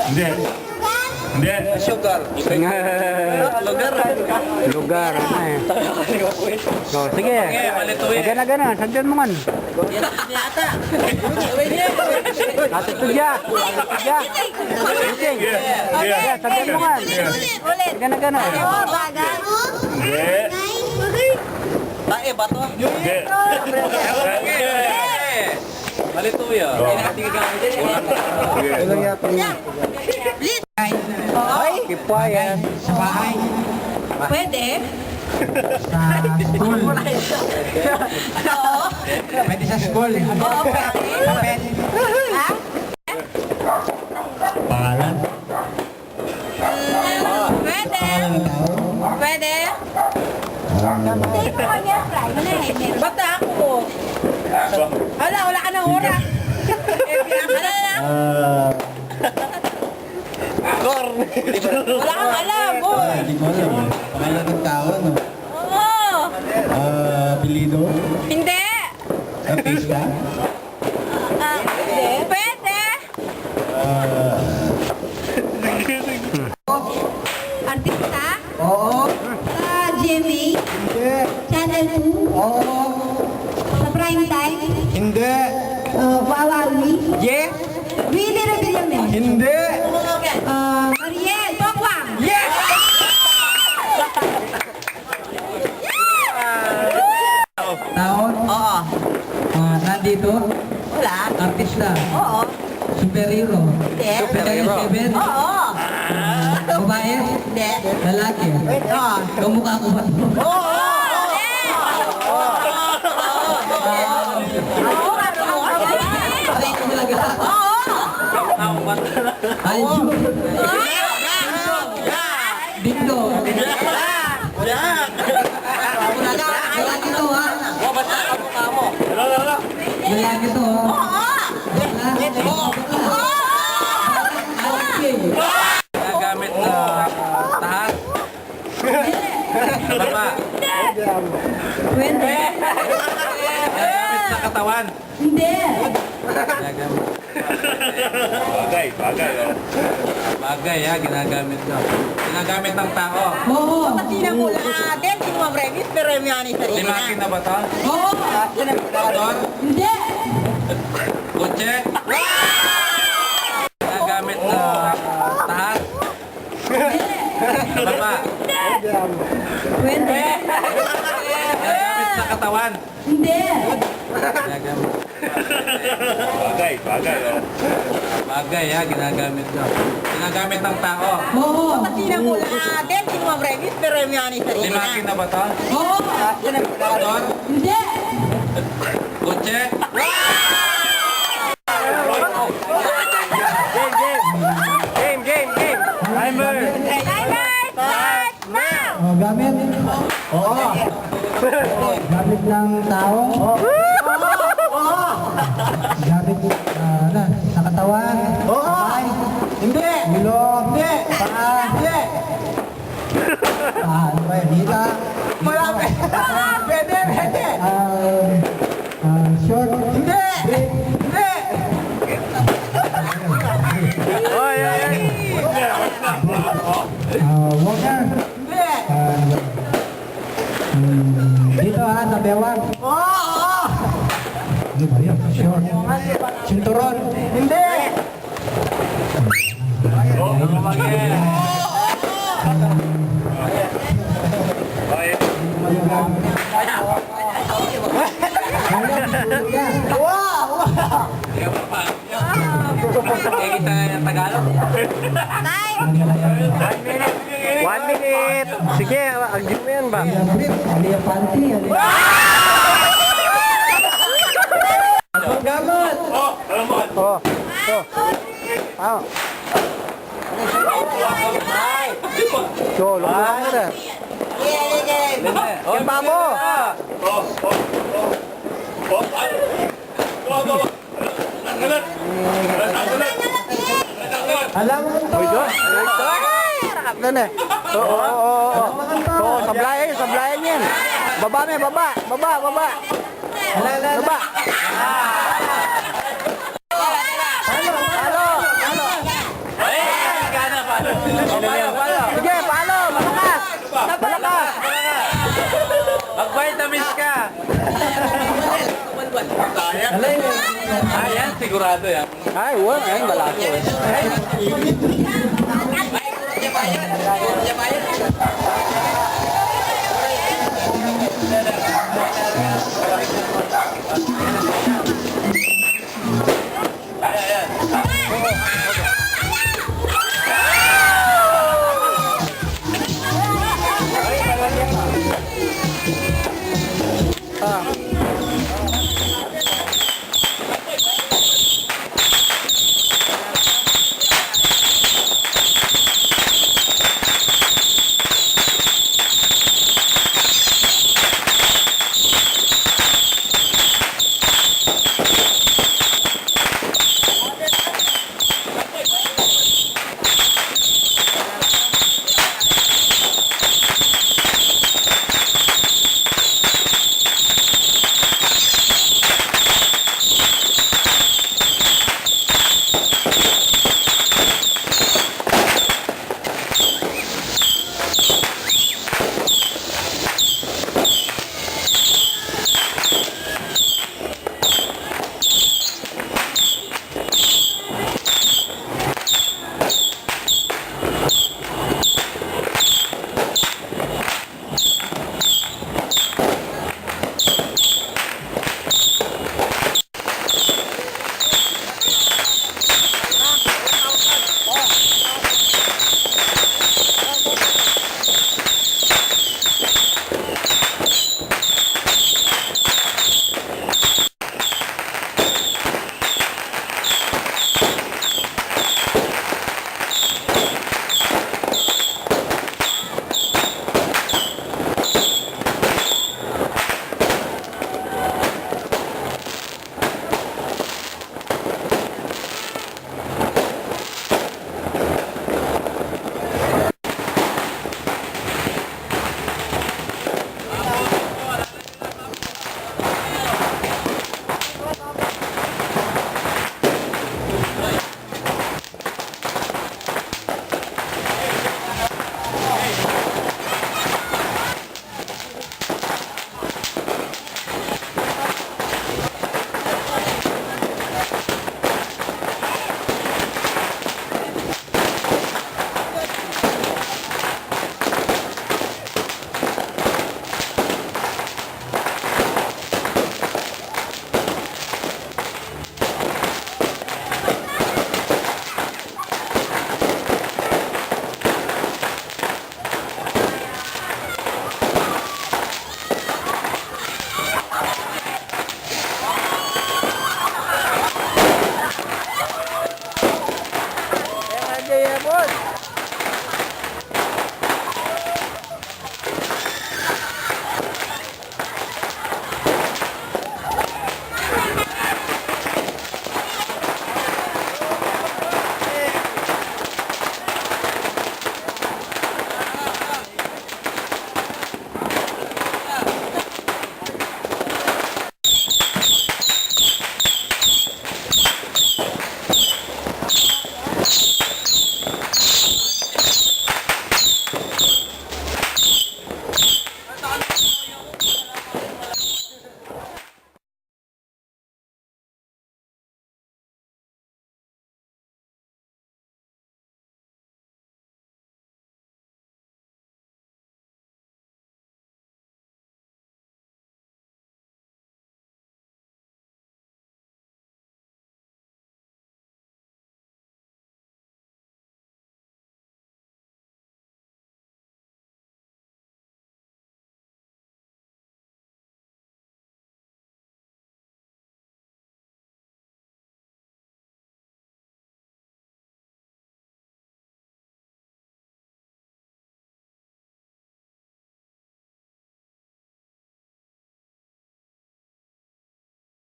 Hindi. Hindi. Sugar. Lugar. So, sige. Gana. Sandiyan mo man. Ate Tudya. Sandiyan mo man. Gana. Hindi. Tae bato. Hindi. Malituya. Ilang yata niya. Ay, kipayan. Sa bahay. Pwede? Sa school. Oo. Pwede sa school. Oo, pwede. Ha? Pangalan? Pwede. Pwede. Bata ako. Wala ka ng oras. Wala kang alam, boy. Hindi ko alam. Pangalan ng tao, no? Oo. Apelido? Hindi. Artista? Pwede. Artista? Oo. Sa GMA? Hindi. Channel 2? Oo. Sa prime time? Hindi. Wawawi? Yeah. Willie Revillame? Hindi. Ariel Tongwang? Yes! Taon? Oo. Nandito? Wala? Artista? Oo. Superhero? Hindi. Superhero? Oo. Babae? Hindi. Lalaki? Oo. Kamukha ko ba? Aray ko talaga. Anjo? Dito? Lalaki to ha? Lalaki to ha? Okay. Gagamit na tahat. Baba. Pwede. Gagamit sa katawan. Hindi. Gagamit. Bagay. Oh. Bagay ha, ginagamit daw. Ginagamit ng tao. Oo. Tingnan mo natin, sino ang premis, pero yung yan isa rin. Limakin na ba ito? Oo. Motor? Hindi. Kotse? Ginagamit na tahat. Baba. Pwede. Ginagamit sa katawan. Hindi. Ginagamit. Bagay. Oh. Bagay ha, ginagamit daw. Ginagamit ng tao. Oo. Tingnan mo natin, sino ang premis, pero yung yan isa rin. Limakin na ba ito? Oo. Motor? Hindi. Kotse? Game. Timer. Start now! Gamit? Oo. Gamit ng tao? Oo. Gamit sa katawan? Oo. Hindi. Ilong? Hindi. Paa? Hindi. Ano ba yun? Hita? Marami. Pwede. Short? Hindi. Hindi. Walker? Hindi. Dito sa bewang? Oo. Ano ba yun? Short? Sinturon? Hindi. Kaya kita ng Tagalog. One minute. Sige, agit mo yan ba? Aliyah panty. Gamot! So, lumayan ka na. Yan ba mo? Alam mo ito! Rakap na na. Oo, sablayan yan. Baba. Ala. Baba. Yan, sigurado yan. Ay, wala. Ay, malaki eh.